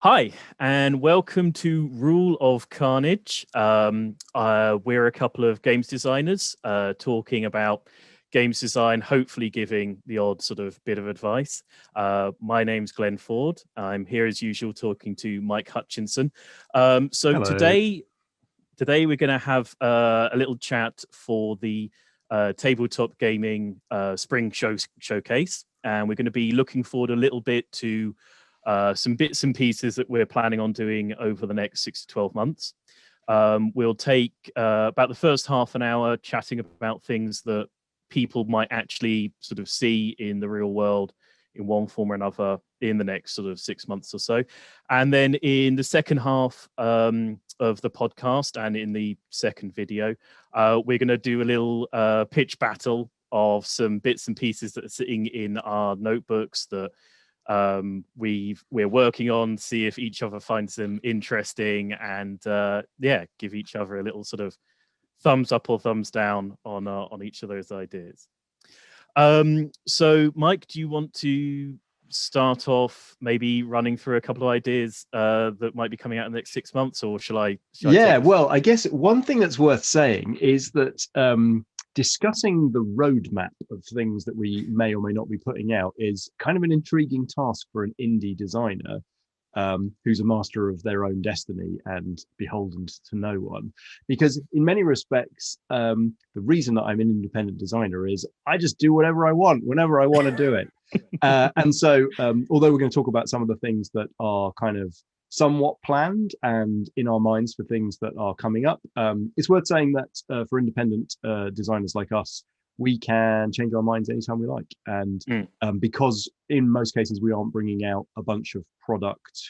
Hi, and welcome to Rule of Carnage. We're a couple of games designers talking about games design, hopefully giving the odd sort of bit of advice. My name's Glenn Ford. I'm here as usual talking to Mike Hutchinson. So Hello. today we're going to have a little chat for the tabletop gaming spring showcase, and we're going to be looking forward a little bit to some bits and pieces that we're planning on doing over the next 6 to 12 months. We'll take about the first half an hour chatting about things that people might actually sort of see in the real world in one form or another in the next sort of 6 months or so. And then in the second half of the podcast and in the second video, we're going to do a little pitch battle of some bits and pieces that are sitting in our notebooks that we're working on, see if each other finds them interesting, and give each other a little sort of thumbs up or thumbs down on each of those ideas. So Mike, do you want to start off maybe running through a couple of ideas that might be coming out in the next 6 months, or shall I Yeah, take well, I guess one thing that's worth saying is that discussing the roadmap of things that we may or may not be putting out is kind of an intriguing task for an indie designer who's a master of their own destiny and beholden to no one. Because in many respects, the reason that I'm an independent designer is I just do whatever I want, whenever I want to do it. And so, although we're going to talk about some of the things that are kind of somewhat planned and in our minds for things that are coming up, it's worth saying that for independent designers like us, we can change our minds anytime we like. And because in most cases we aren't bringing out a bunch of product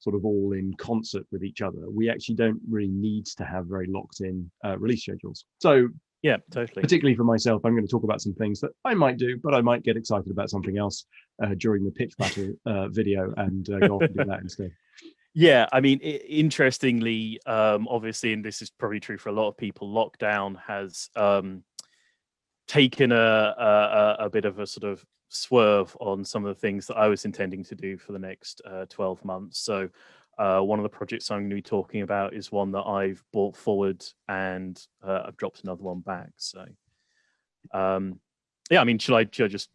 sort of all in concert with each other, we actually don't really need to have very locked in release schedules. So Yeah, totally. particularly for myself, I'm going to talk about some things that I might do, but I might get excited about something else during the pitch battle video and go off and do that instead. Yeah, I mean, interestingly, obviously, and this is probably true for a lot of people, lockdown has taken a bit of a sort of swerve on some of the things that I was intending to do for the next 12 months. So one of the projects I'm going to be talking about is one that I've brought forward, and I've dropped another one back. So yeah, I mean,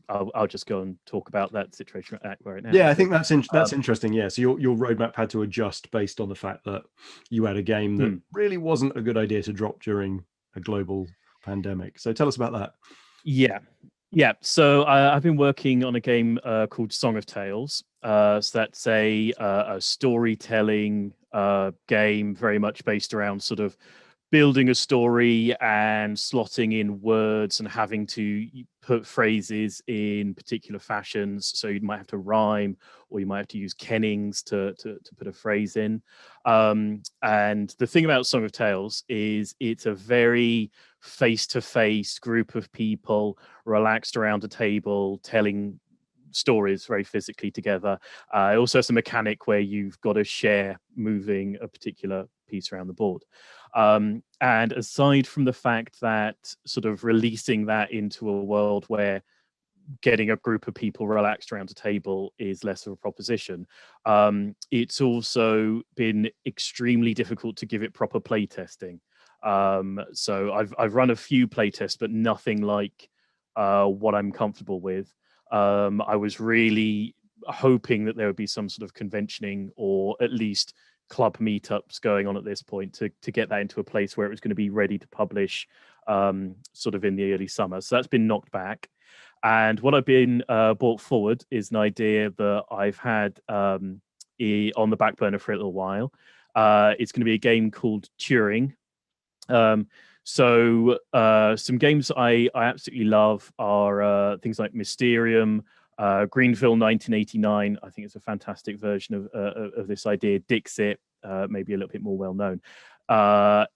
I'll just go and talk about that situation right now. Yeah, I think that's interesting. Yeah, so your roadmap had to adjust based on the fact that you had a game that really wasn't a good idea to drop during a global pandemic. So tell us about that. Yeah. So I've been working on a game called Song of Tales. So that's a storytelling game, very much based around sort of building a story and slotting in words and having to put phrases in particular fashions. So you might have to rhyme, or you might have to use kennings to put a phrase in. And the thing about Song of Tales is it's a very face-to-face group of people relaxed around a table telling stories very physically together. It also has a mechanic where you've got to share moving a particular piece around the board. And aside from the fact that sort of releasing that into a world where getting a group of people relaxed around a table is less of a proposition, it's also been extremely difficult to give it proper play testing. So I've run a few play tests, but nothing like what I'm comfortable with. I was really hoping that there would be some sort of conventioning or at least club meetups going on at this point to get that into a place where it was going to be ready to publish sort of in the early summer. So that's been knocked back. And what I've been brought forward is an idea that I've had on the back burner for a little while. It's going to be a game called Turing. Some games I absolutely love are things like Mysterium, Greenville 1989. I think it's a fantastic version of this idea. Dixit, maybe a little bit more well known.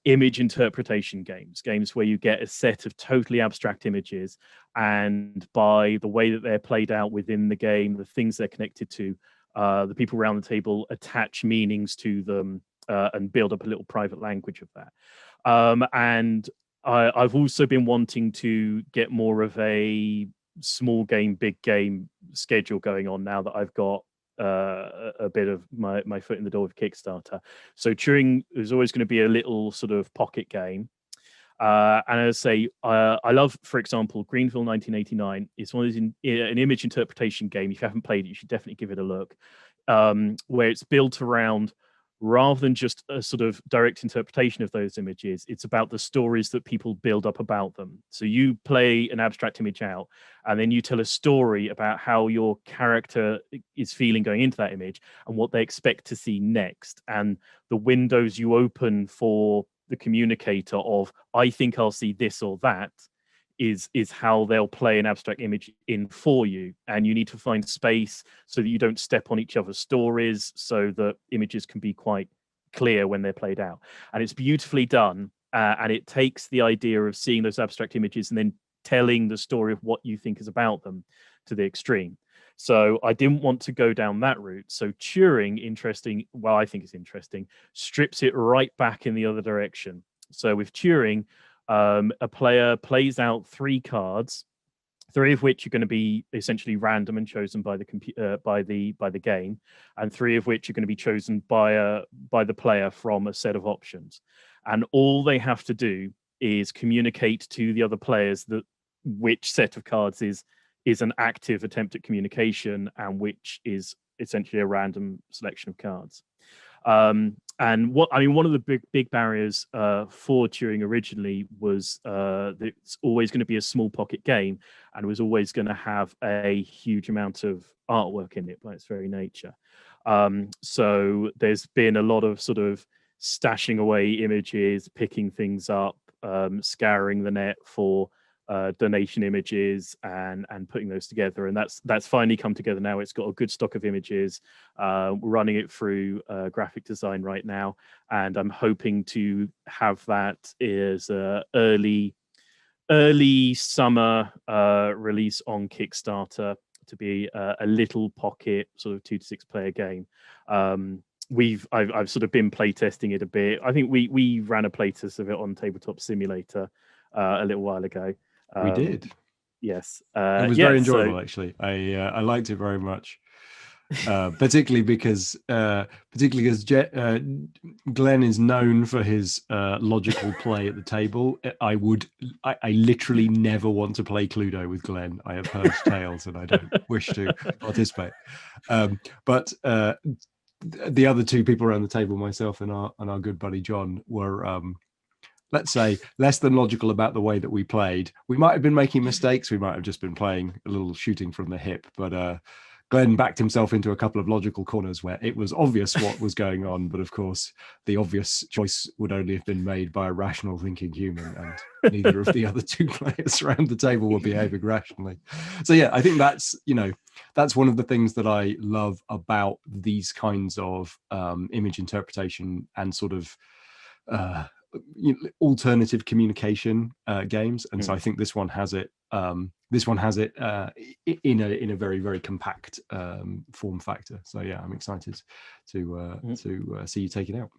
Image interpretation games where you get a set of totally abstract images, and by the way that they're played out within the game, the things they're connected to, the people around the table attach meanings to them and build up a little private language of that. And I've also been wanting to get more of a small game, big game schedule going on now that I've got a bit of my foot in the door with Kickstarter. So Turing is always going to be a little sort of pocket game. And as I say, I love, for example, Greenville 1989. It's one of those an image interpretation game. If you haven't played it, you should definitely give it a look. Where it's built around, rather than just a sort of direct interpretation of those images, it's about the stories that people build up about them. So you play an abstract image out, and then you tell a story about how your character is feeling going into that image and what they expect to see next, and the windows you open for the communicator of, I think I'll see this or that, is how they'll play an abstract image in for you. And you need to find space so that you don't step on each other's stories, so that images can be quite clear when they're played out. And it's beautifully done, and it takes the idea of seeing those abstract images and then telling the story of what you think is about them to the extreme. So I didn't want to go down that route. So Turing, I think it's interesting, strips it right back in the other direction. So with Turing, a player plays out 3 cards, 3 of which are going to be essentially random and chosen by the game, and 3 of which are going to be chosen by the player from a set of options. And all they have to do is communicate to the other players that which set of cards is an active attempt at communication, and which is essentially a random selection of cards. And one of the big barriers for Turing originally was that it's always going to be a small pocket game, and was always going to have a huge amount of artwork in it by its very nature. So there's been a lot of sort of stashing away images, picking things up, scouring the net for donation images, and putting those together, and that's finally come together now. It's got a good stock of images. We're running it through graphic design right now, and I'm hoping to have that as a early summer release on Kickstarter, to be a little pocket sort of 2 to 6 player game. I've sort of been playtesting it a bit. I think we ran a playtest of it on Tabletop Simulator a little while ago. We did. Yes. It was very enjoyable, actually. I liked it very much, particularly because Glenn is known for his logical play at the table. I literally never want to play Cluedo with Glenn. I have heard tales, and I don't wish to participate. But the other 2 people around the table, myself and our good buddy John, were let's say, less than logical about the way that we played. We might have been making mistakes. We might have just been playing a little shooting from the hip. But Glenn backed himself into a couple of logical corners where it was obvious what was going on. But of course, the obvious choice would only have been made by a rational thinking human. And neither of the other 2 players around the table were behaving rationally. So yeah, I think that's one of the things that I love about these kinds of image interpretation and sort of alternative communication games, and so I think this one has it. In a very, very compact form factor. So yeah, I'm excited to see you take it out.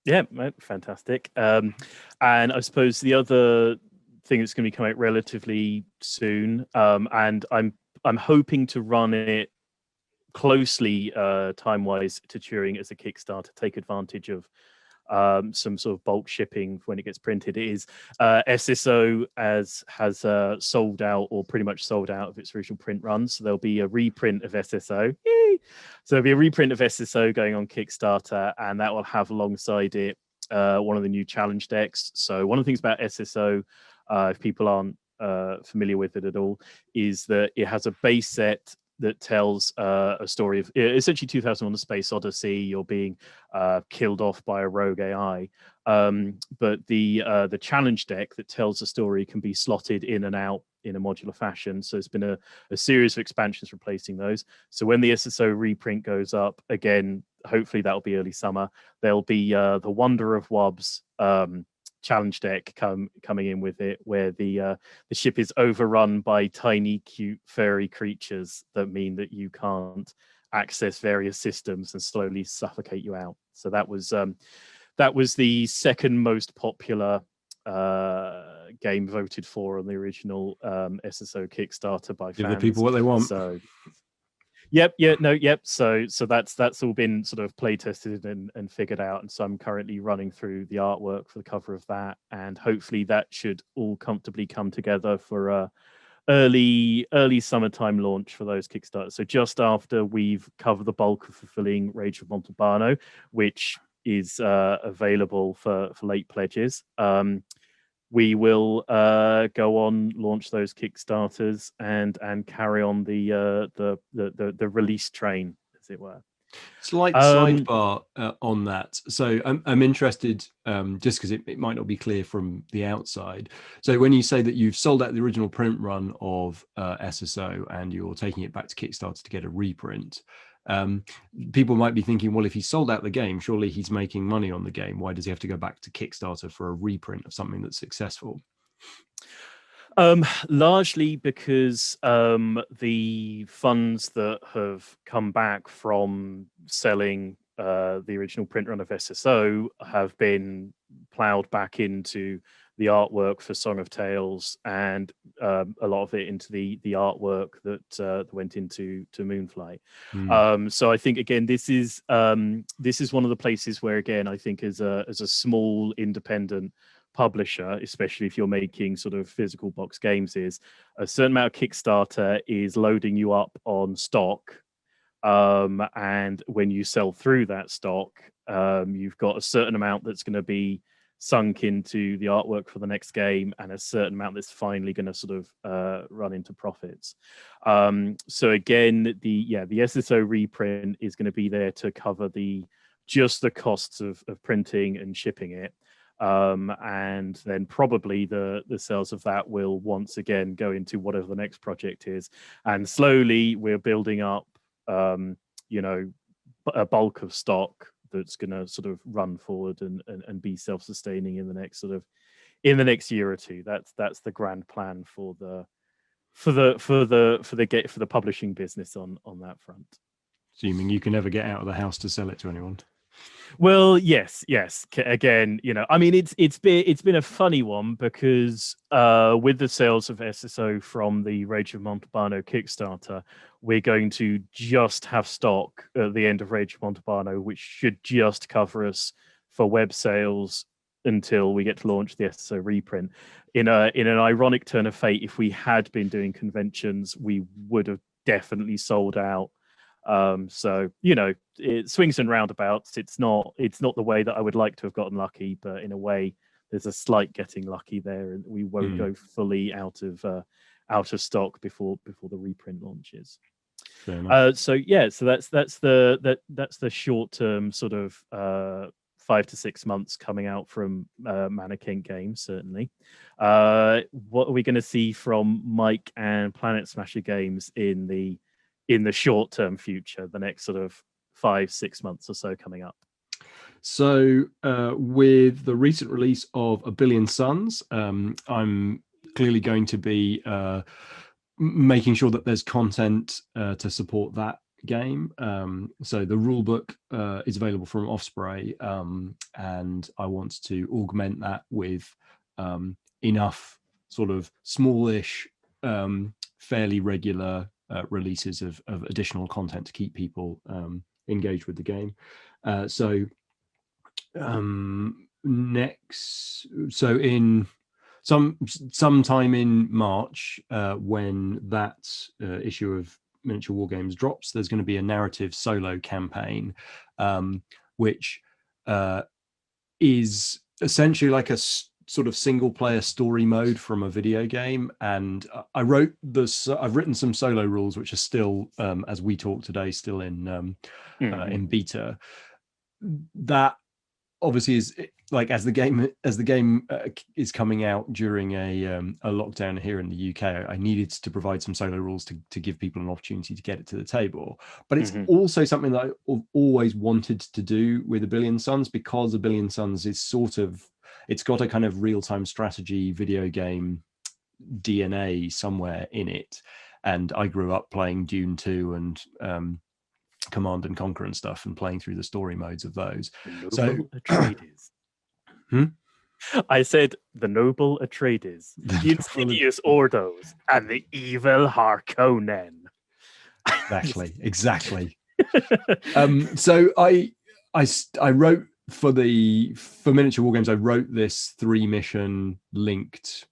Yeah, fantastic. And I suppose the other thing that's going to be coming out relatively soon, and I'm hoping to run it closely time-wise to Turing as a Kickstarter, take advantage of some sort of bulk shipping when it gets printed. It is SSO has sold out, or pretty much sold out, of its original print run. So there'll be a reprint of SSO. Yay! So there'll be a reprint of SSO going on Kickstarter, and that will have alongside it one of the new challenge decks. So one of the things about SSO, if people aren't familiar with it at all, is that it has a base set that tells a story of essentially 2001: A Space Odyssey. You're being killed off by a rogue AI, but the challenge deck that tells the story can be slotted in and out in a modular fashion. So it's been a series of expansions replacing those. So when the SSO reprint goes up again, hopefully that'll be early summer, there'll be the Wonder of Wobs challenge deck coming in with it, where the ship is overrun by tiny cute furry creatures that mean that you can't access various systems and slowly suffocate you out. So that was the second most popular game voted for on the original SSO Kickstarter by fans. Give the people what they want. So Yep, yeah, no, yep. So that's all been sort of play tested and figured out, and so I'm currently running through the artwork for the cover of that, and hopefully that should all comfortably come together for a early summertime launch for those Kickstarters. So just after we've covered the bulk of fulfilling Rage of Montalbano, which is available for late pledges. We will go on, launch those Kickstarters, and carry on the release train, as it were. Slight sidebar on that. So I'm interested, just because it might not be clear from the outside. So when you say that you've sold out the original print run of SSO and you're taking it back to Kickstarter to get a reprint, people might be thinking, well, if he sold out the game, surely he's making money on the game. Why does he have to go back to Kickstarter for a reprint of something that's successful? Largely because the funds that have come back from selling the original print run of SSO have been ploughed back into the artwork for Song of Tales, and a lot of it into the artwork that went into Moonflight. So I think again, this is one of the places where, again, I think as a small independent publisher, especially if you're making sort of physical box games, is a certain amount of Kickstarter is loading you up on stock, and when you sell through that stock, you've got a certain amount that's going to be sunk into the artwork for the next game, and a certain amount that's finally going to sort of run into profits. So again, the SSO reprint is going to be there to cover just the costs of printing and shipping it. And then probably the sales of that will once again go into whatever the next project is, and slowly we're building up a bulk of stock that's going to sort of run forward and be self-sustaining in the next year or two. That's the grand plan for the publishing business on that front. Assuming you can never get out of the house to sell it to anyone. Well, yes. Again, I mean, it's been a funny one, because with the sales of SSO from the Rage of Montalbano Kickstarter, we're going to just have stock at the end of Rage of Montalbano, which should just cover us for web sales until we get to launch the SSO reprint. In an ironic turn of fate, if we had been doing conventions, we would have definitely sold out. So it swings and roundabouts. It's not the way that I would like to have gotten lucky, but in a way there's a slight getting lucky there, and we won't go fully out of stock before the reprint launches. So that's the short term sort of 5 to 6 months coming out from Mannequin Games, certainly. What are we going to see from Mike and Planet Smasher Games in the short-term future, the next sort of 5-6 months or so coming up? So with the recent release of A Billion Suns, I'm clearly going to be making sure that there's content to support that game. So the rulebook is available from Osprey, and I want to augment that with enough sort of smallish, fairly regular releases of additional content to keep people engaged with the game. In sometime in March, when that issue of Miniature War Games drops, there's going to be a narrative solo campaign, which is essentially like a sort of single player story mode from a video game. And I've written some solo rules, which are still, as we talk today, still in beta. That obviously is like, as the game is coming out during a lockdown here in the UK, I needed to provide some solo rules to give people an opportunity to get it to the table. But it's also something that I've always wanted to do with A Billion Suns, because A Billion Suns is it's got a kind of real-time strategy video game DNA somewhere in it. And I grew up playing Dune 2 and Command and Conquer and stuff, and playing through the story modes of those. So Atreides. I said the noble Atreides, the insidious Ordos, and the evil Harkonnen. Exactly. So I wrote for miniature war games. I wrote this 3-mission linked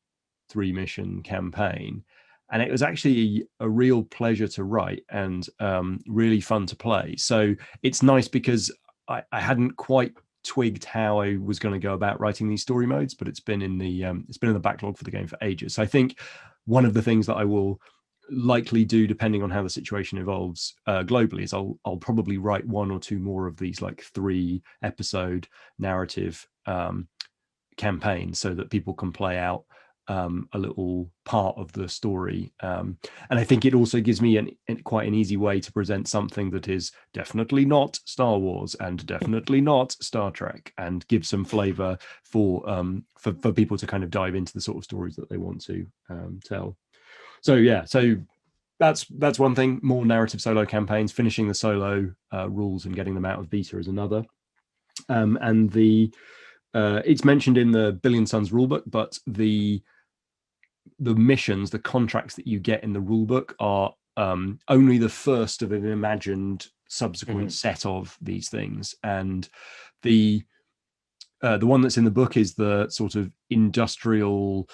3-mission campaign, and it was actually a real pleasure to write and really fun to play. So it's nice because I hadn't quite twigged how I was going to go about writing these story modes, but it's been in the backlog for the game for ages. So I think one of the things that I will likely do, depending on how the situation evolves globally, is I'll probably write 1 or 2 more of these like 3-episode narrative campaigns so that people can play out a little part of the story, and I think it also gives me quite an easy way to present something that is definitely not Star Wars and definitely not Star Trek, and give some flavor for people to kind of dive into the sort of stories that they want to tell. So yeah, so that's one thing. More narrative solo campaigns. Finishing the solo rules and getting them out of beta is another. And it's mentioned in the Billion Suns rulebook, but the missions, the contracts that you get in the rulebook are only the first of an imagined subsequent set of these things. And the one that's in the book is the sort of industrial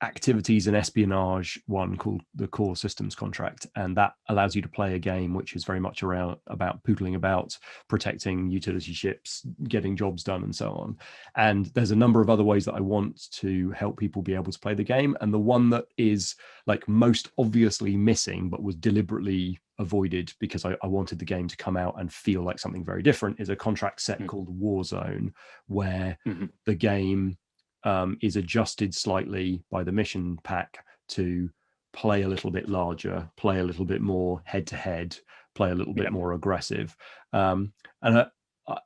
activities and espionage one called the Core Systems contract, and that allows you to play a game which is very much about poodling about, protecting utility ships, getting jobs done, and so on. And there's a number of other ways that I want to help people be able to play the game, and the one that is like most obviously missing but was deliberately avoided because I wanted the game to come out and feel like something very different is a contract set called Warzone, where the game is adjusted slightly by the mission pack to play a little bit larger, play a little bit more head-to-head, play a little bit more aggressive. And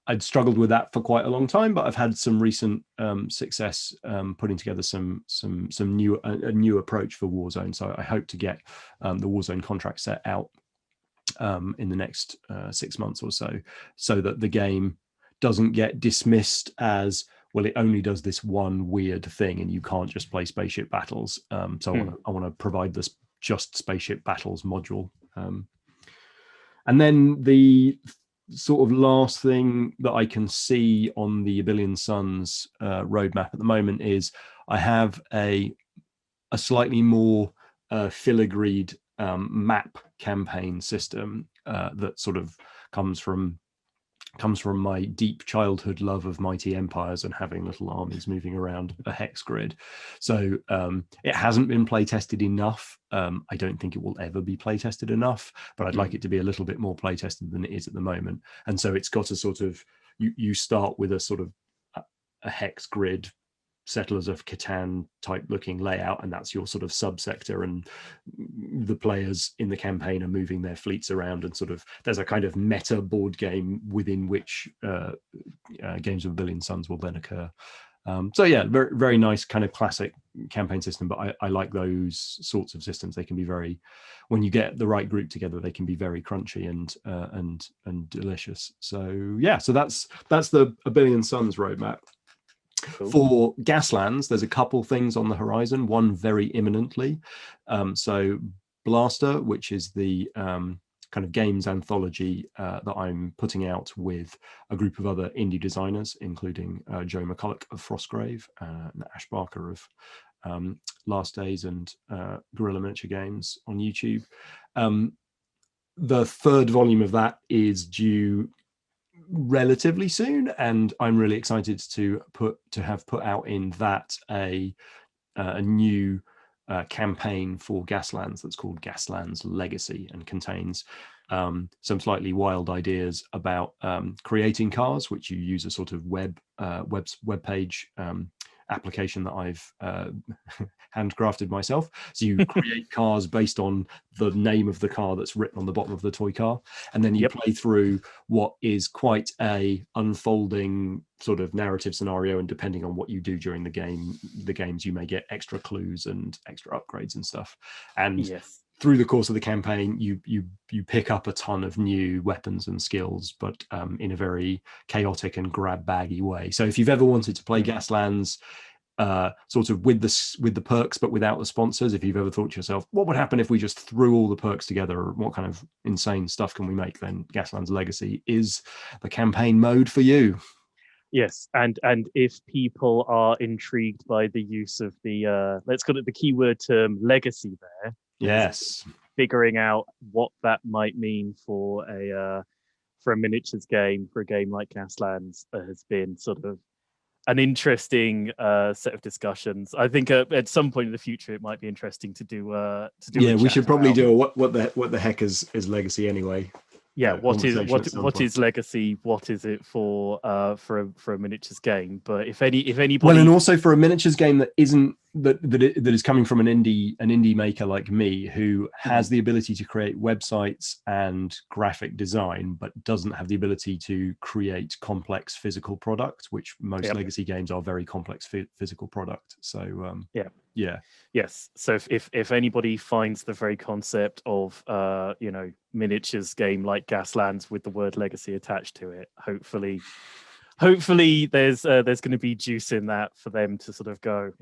I'd struggled with that for quite a long time, but I've had some recent success putting together some new approach for Warzone. So I hope to get the Warzone contract set out in the next 6 months or so that the game doesn't get dismissed as, well, it only does this one weird thing and you can't just play spaceship battles. So I want to provide this just spaceship battles module. And then the sort of last thing that I can see on the A Billion Suns roadmap at the moment is I have a slightly more filigreed map campaign system that sort of comes from my deep childhood love of Mighty Empires and having little armies moving around a hex grid. So it hasn't been play tested enough. I don't think it will ever be play tested enough, but I'd like it to be a little bit more play tested than it is at the moment. And so it's got a sort of, you start with a sort of a hex grid, Settlers of Catan type looking layout, and that's your sort of subsector, and the players in the campaign are moving their fleets around, and sort of there's a kind of meta board game within which games of A Billion Suns will then occur. So yeah, very, very nice kind of classic campaign system, but I like those sorts of systems. They can be very, when you get the right group together, they can be very crunchy and delicious. So yeah, so that's the A Billion Suns roadmap. Cool. For Gaslands, there's a couple things on the horizon, one very imminently. So Blaster, which is the kind of games anthology that I'm putting out with a group of other indie designers, including Joe McCulloch of Frostgrave, and Ash Barker of Last Days and Guerrilla Miniature Games on YouTube. The third volume of that is due relatively soon, and I'm really excited to have put out in that a new campaign for Gaslands that's called Gaslands Legacy, and contains some slightly wild ideas about creating cars, which you use a sort of web page application that I've handcrafted myself. So you create cars based on the name of the car that's written on the bottom of the toy car, and then you play through what is quite a unfolding sort of narrative scenario, and depending on what you do during the games, you may get extra clues and extra upgrades and stuff. And through the course of the campaign, you pick up a ton of new weapons and skills, but in a very chaotic and grab baggy way. So if you've ever wanted to play Gaslands, sort of with the perks but without the sponsors. If you've ever thought to yourself, what would happen if we just threw all the perks together, or what kind of insane stuff can we make, then Gaslands Legacy is the campaign mode for you. Yes, and if people are intrigued by the use of the let's call it the keyword term legacy there, Yes, figuring out what that might mean for a miniatures game, for a game like Gaslands, has been sort of an interesting set of discussions. I think at some point in the future it might be interesting to do yeah, we chat should probably about, do a what the heck is legacy anyway. yeah, what Conversation is legacy, what is it for a miniatures game. But if anybody, Well, and also for a miniatures game that isn't that is coming from an indie maker like me, who has the ability to create websites and graphic design, but doesn't have the ability to create complex physical product, which most Yep. legacy games are very complex physical product. So yeah. Yes. So if anybody finds the very concept of miniatures game like Gaslands with the word legacy attached to it, hopefully there's going to be juice in that for them to sort of go,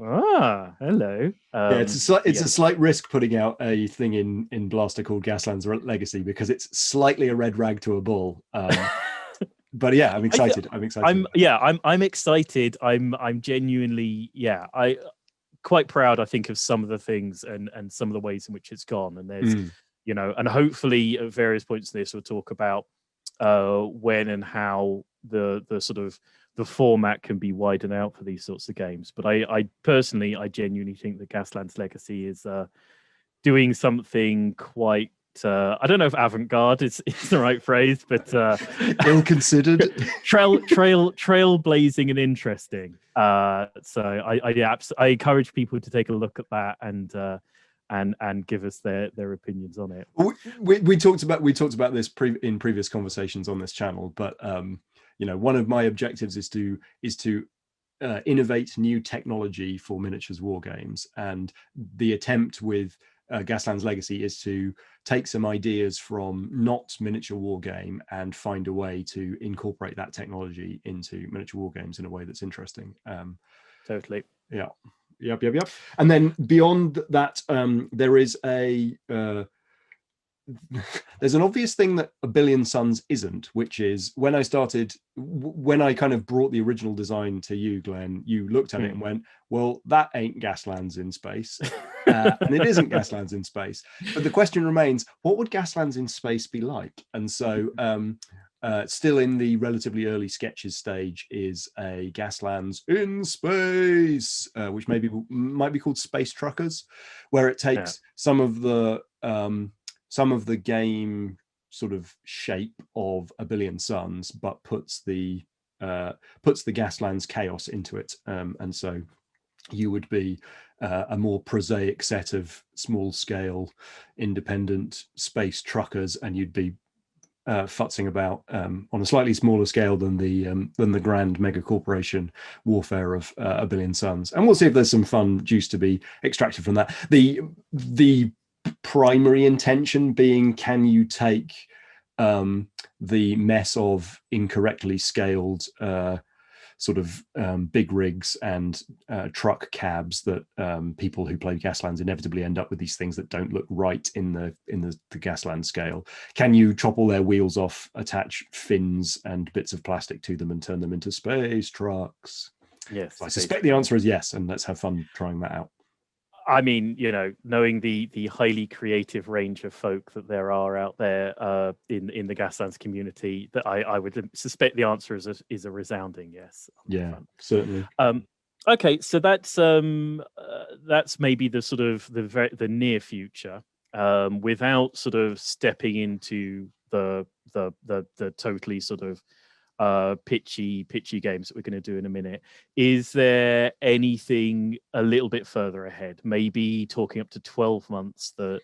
hello. It's a slight risk putting out a thing in Blaster called Gaslands Legacy, because it's slightly a red rag to a bull. But yeah, I'm excited. I'm excited. I'm excited. I'm genuinely, I quite proud, I think, of some of the things and some of the ways in which it's gone. And there's and hopefully at various points in this we'll talk about when and how the sort of the format can be widened out for these sorts of games. But I personally, I genuinely think that Gaslands Legacy is doing something quite I don't know if avant-garde is the right phrase, but ill-considered, trailblazing and interesting. So I encourage people to take a look at that and give us their opinions on it. We talked about this in previous conversations on this channel, but one of my objectives is to innovate new technology for miniatures war games, and the attempt with Gaslands Legacy is to take some ideas from not miniature war game and find a way to incorporate that technology into miniature war games in a way that's interesting. Totally. Yeah. Yep. And then beyond that, there is there's an obvious thing that A Billion Suns isn't, which is when I kind of brought the original design to you, Glenn, you looked at it and went, well, that ain't Gaslands in space. And it isn't Gaslands in space. But the question remains, what would Gaslands in space be like? And so still in the relatively early sketches stage is a Gaslands in space, which might be called Space Truckers, where it takes some of the game sort of shape of A Billion Suns, but puts the Gaslands chaos into it, and so you would be a more prosaic set of small-scale, independent space truckers, and you'd be futzing about on a slightly smaller scale than the grand mega corporation warfare of A Billion Suns. And we'll see if there's some fun juice to be extracted from that. The primary intention being, can you take the mess of incorrectly scaled sort of big rigs and truck cabs that people who play Gaslands inevitably end up with, these things that don't look right in the Gasland scale. Can you chop all their wheels off, attach fins and bits of plastic to them, and turn them into space trucks? Yes. So I suspect the answer is yes, and let's have fun trying that out. I mean, knowing the highly creative range of folk that there are out there in the Gaslands community, that I would suspect the answer is a resounding yes. Yeah, certainly. Okay, so that's maybe the sort of the near future, without sort of stepping into the totally sort of pitchy games that we're going to do in a minute. Is there anything a little bit further ahead, maybe talking up to 12 months, that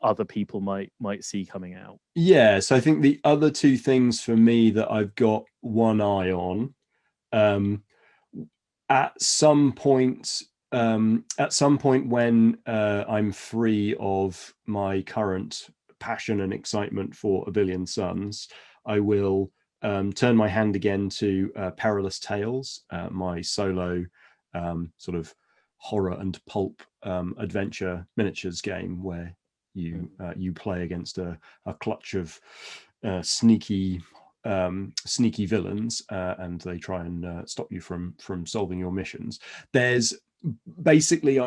other people might see coming out? Yeah, so I think the other two things for me that I've got one eye on, at some point when I'm free of my current passion and excitement for A Billion Suns, I will turn my hand again to Perilous Tales, my solo sort of horror and pulp adventure miniatures game where you play against a clutch of sneaky villains, and they try and stop you from solving your missions. There's basically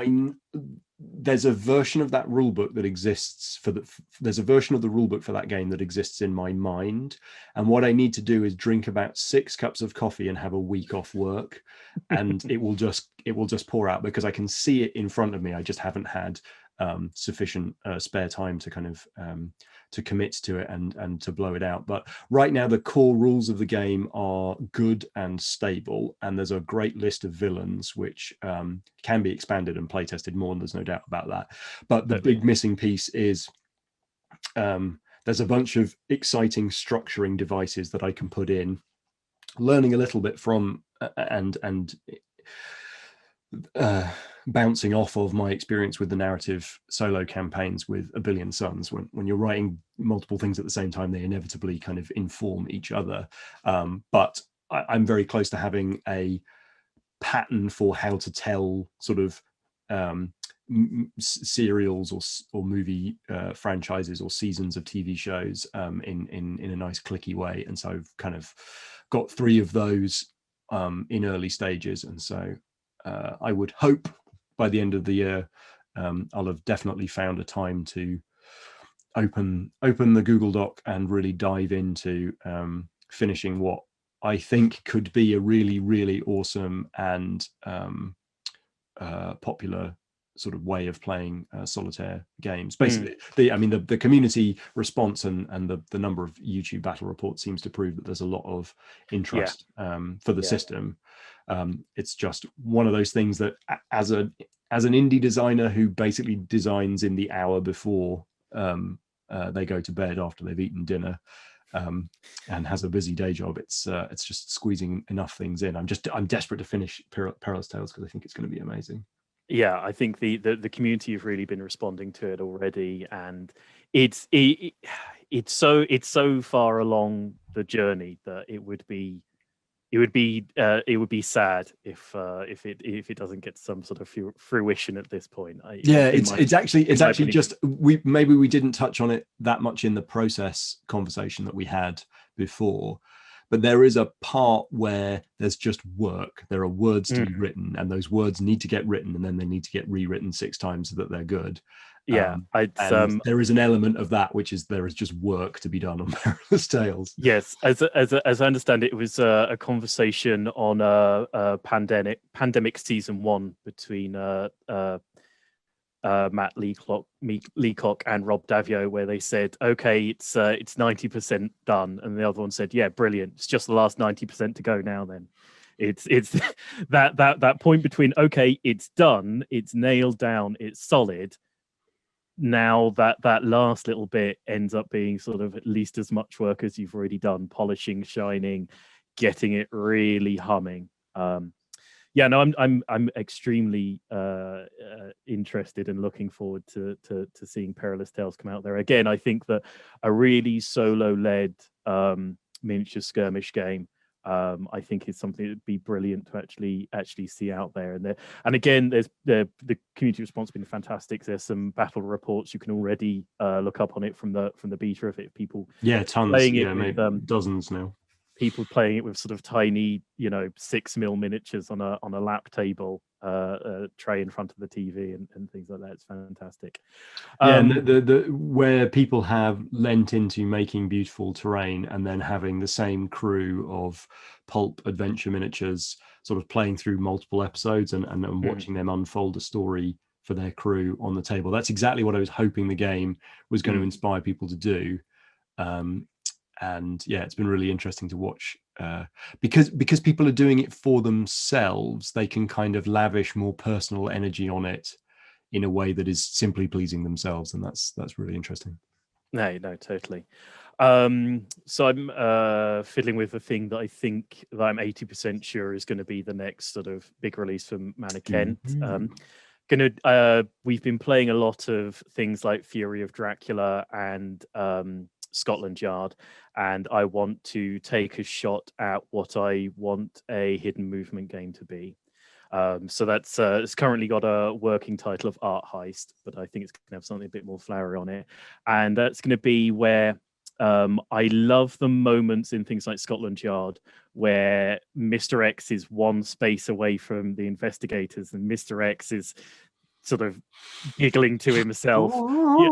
there's a version of that rulebook that exists there's a version of the rulebook for that game that exists in my mind, and what I need to do is drink about 6 cups of coffee and have a week off work, and it will just pour out because I can see it in front of me. I just haven't had sufficient spare time to kind of to commit to it and to blow it out. But right now the core rules of the game are good and stable, and there's a great list of villains which can be expanded and play tested more, and there's no doubt about that. But the big missing piece is there's a bunch of exciting structuring devices that I can put in, learning a little bit from and bouncing off of my experience with the narrative solo campaigns with A Billion Suns. When you're writing multiple things at the same time, they inevitably kind of inform each other. But I'm very close to having a pattern for how to tell sort of serials or movie franchises or seasons of TV shows in a nice clicky way. And so I've kind of got 3 of those in early stages. And so I would hope by the end of the year, I'll have definitely found a time to open the Google Doc and really dive into finishing what I think could be a really, really awesome and popular sort of way of playing solitaire games. Basically, the community response and the number of YouTube battle reports seems to prove that there's a lot of interest for the system. It's just one of those things that as an indie designer who basically designs in the hour before they go to bed after they've eaten dinner, and has a busy day job, it's just squeezing enough things in. I'm desperate to finish Perilous Tales because I think it's going to be amazing. Yeah, I think the community have really been responding to it already, and it's so far along the journey that it would be sad if it doesn't get some sort of fruition at this point. It's actually just we didn't touch on it that much in the process conversation that we had before, but there is a part where there's just work. There are words to be written, and those words need to get written, and then they need to get rewritten 6 times so that they're good. There is an element of that, which is there is just work to be done on Perilous Tales. Yes, as I understand it, it was a conversation on Pandemic Season 1 between Matt Leacock and Rob Davio, where they said, okay, it's 90% done, and the other one said, yeah, brilliant, it's just the last 90% to go now. Then it's that point between, okay, it's done, it's nailed down, it's solid. Now that last little bit ends up being sort of at least as much work as you've already done, polishing, shining, getting it really humming. I'm extremely interested and looking forward to seeing Perilous Tales come out there. Again, I think that a really solo-led miniature skirmish game, I think is something that would be brilliant to actually see out there. And again, there's the community response has been fantastic. There's some battle reports you can already look up on it from the beta of it. People tons playing it with, maybe dozens now. People playing it with sort of tiny, 6mm miniatures on a lap table, tray in front of the TV and things like that. It's fantastic. And the where people have lent into making beautiful terrain and then having the same crew of pulp adventure miniatures sort of playing through multiple episodes and watching them unfold a story for their crew on the table. That's exactly what I was hoping the game was going to inspire people to do. And it's been really interesting to watch because people are doing it for themselves. They can kind of lavish more personal energy on it in a way that is simply pleasing themselves, and that's really interesting. No, totally. So I'm fiddling with a thing that I think that I'm 80% sure is going to be the next sort of big release from Manor Kent. We've been playing a lot of things like Fury of Dracula and Scotland Yard, and I want to take a shot at what I want a hidden movement game to be. So that's it's currently got a working title of Art Heist, but I think it's going to have something a bit more flowery on it. And that's going to be where I love the moments in things like Scotland Yard where Mr. X is one space away from the investigators, and Mr. X is sort of giggling to himself,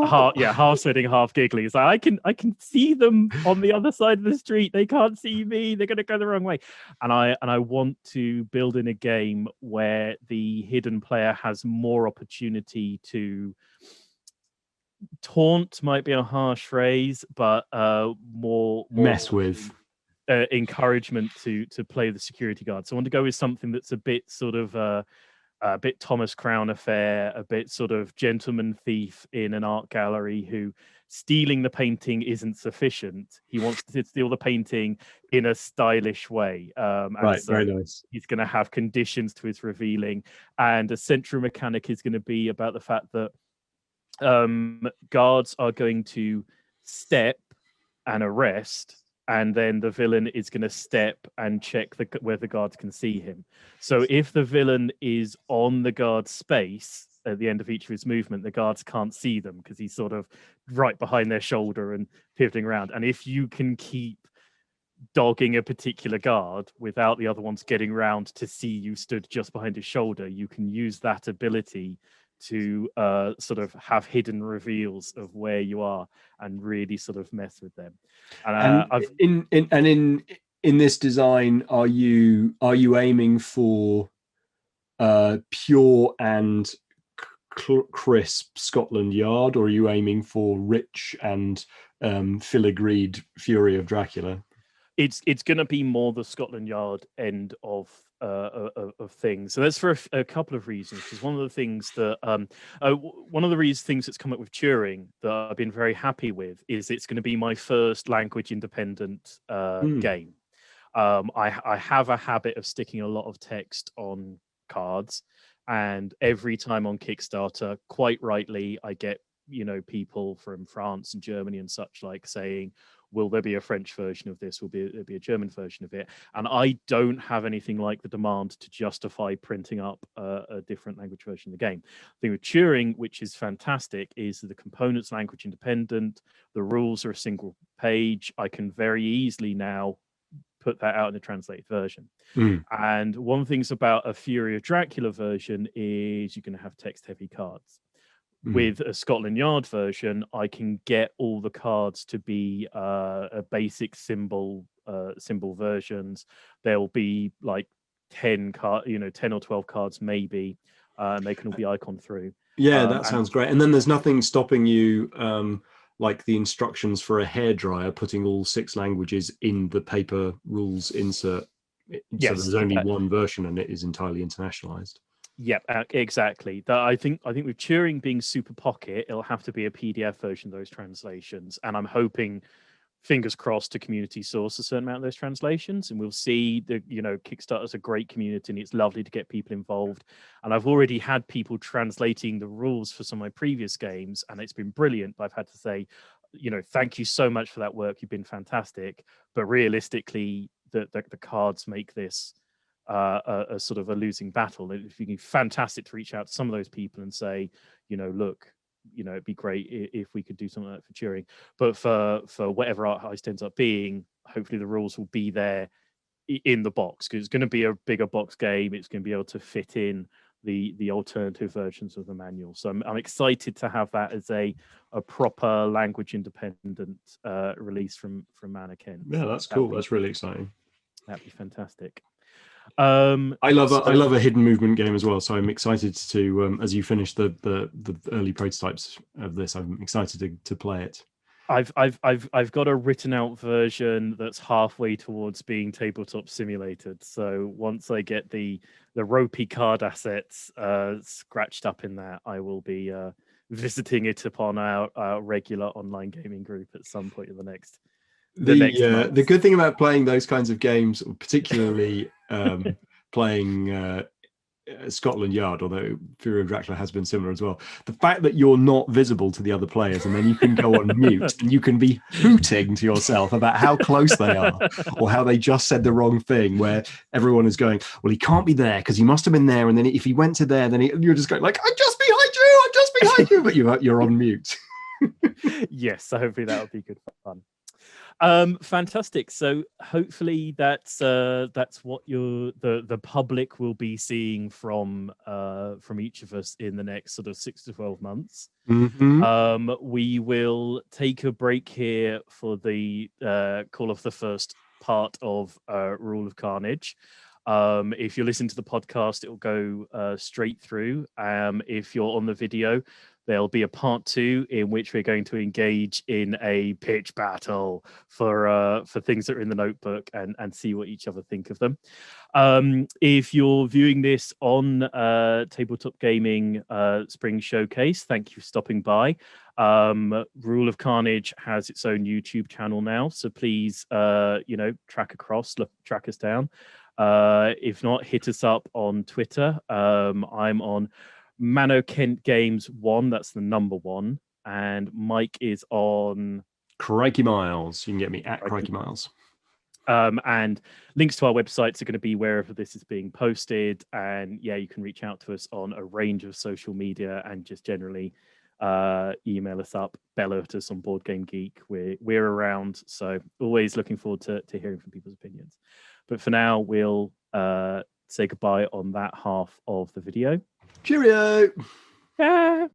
half sweating, half giggling. It's like I can see them on the other side of the street. They can't see me. They're going to go the wrong way. And I want to build in a game where the hidden player has more opportunity to taunt, might be a harsh phrase, but more mess with. Encouragement to play the security guard. So I want to go with something that's a bit sort of a bit Thomas Crown affair, a bit sort of gentleman thief in an art gallery who stealing the painting isn't sufficient. He wants to steal the painting in a stylish way. Right, so very nice. He's going to have conditions to his revealing, and a central mechanic is going to be about the fact that guards are going to step and arrest, and then the villain is going to step and check where the guards can see him. So if the villain is on the guard's space at the end of each of his movement, the guards can't see them because he's sort of right behind their shoulder and pivoting around. And if you can keep dogging a particular guard without the other ones getting round to see you stood just behind his shoulder, you can use that ability to sort of have hidden reveals of where you are and really sort of mess with them. And in this design, are you aiming for pure and crisp Scotland Yard, or are you aiming for rich and filigreed Fury of Dracula? It's going to be more the Scotland Yard end of things. So that's for a couple of reasons. Because one of the things that things that's come up with Turing that I've been very happy with is it's going to be my first language independent game. I have a habit of sticking a lot of text on cards, and every time on Kickstarter, quite rightly, I get people from France and Germany and such like saying, will there be a French version of this? Will there be a German version of it? And I don't have anything like the demand to justify printing up a different language version of the game. The thing with Turing, which is fantastic, is that the components language independent, the rules are a single page. I can very easily now put that out in a translated version. And one of the things about a Fury of Dracula version is you're going to have text-heavy cards. With a Scotland Yard version, I can get all the cards to be a basic symbol versions. There'll be like 10 or 12 cards maybe, and they can all be icon through. Yeah, that sounds great. And then there's nothing stopping you, like the instructions for a hairdryer, putting all 6 languages in the paper rules insert. Yes, so there's only one version, and it is entirely internationalized. Yep, exactly. I think with Turing being Super Pocket, it'll have to be a PDF version of those translations, and I'm hoping, fingers crossed, to community source a certain amount of those translations, and we'll see. Kickstarter's a great community, and it's lovely to get people involved. And I've already had people translating the rules for some of my previous games, and it's been brilliant. But I've had to say, thank you so much for that work. You've been fantastic. But realistically, the cards make this a sort of a losing battle. It'd be fantastic to reach out to some of those people and say, look, it'd be great if we could do something like that for Turing. But for whatever Art Heist ends up being, hopefully the rules will be there in the box, because it's going to be a bigger box game. It's going to be able to fit in the alternative versions of the manual. So I'm excited to have that as a proper language independent release from Manor Kent. Yeah, that's cool. That's really exciting. That'd be fantastic. I love a hidden movement game as well, so I'm excited to as you finish the early prototypes of this, I'm excited to play it. I've got a written out version that's halfway towards being tabletop simulated. So once I get the ropey card assets scratched up in that, I will be visiting it upon our regular online gaming group at some point in the next. The good thing about playing those kinds of games, particularly playing Scotland Yard, although Fury of Dracula has been similar as well. The fact that you're not visible to the other players and then you can go on mute and you can be hooting to yourself about how close they are or how they just said the wrong thing, where everyone is going, well, he can't be there because he must have been there. And then if he went to there, then you're just going like, I'm just behind you, but you're on mute. Yes, so hopefully that will be good fun. Fantastic. So hopefully that's what the public will be seeing from each of us in the next sort of 6 to 12 months. Mm-hmm. We will take a break here for the call of the first part of Rule of Carnage. If you listen to the podcast, it will go straight through. If you're on the video, there'll be a part 2 in which we're going to engage in a pitch battle for things that are in the notebook and see what each other think of them. If you're viewing this on Tabletop Gaming Spring Showcase, thank you for stopping by. Rule of Carnage has its own YouTube channel now, so please track us down. If not, hit us up on Twitter. I'm on Mano Kent Games 1, that's the number 1, and Mike is on Crikey Miles. You can get me at Crikey Miles. And links to our websites are going to be wherever this is being posted, and yeah, you can reach out to us on a range of social media and just generally email us up, bellow at us on Board Game Geek. We're around, so always looking forward to hearing from people's opinions. But for now, we'll say goodbye on that half of the video. Cheerio! Yeah.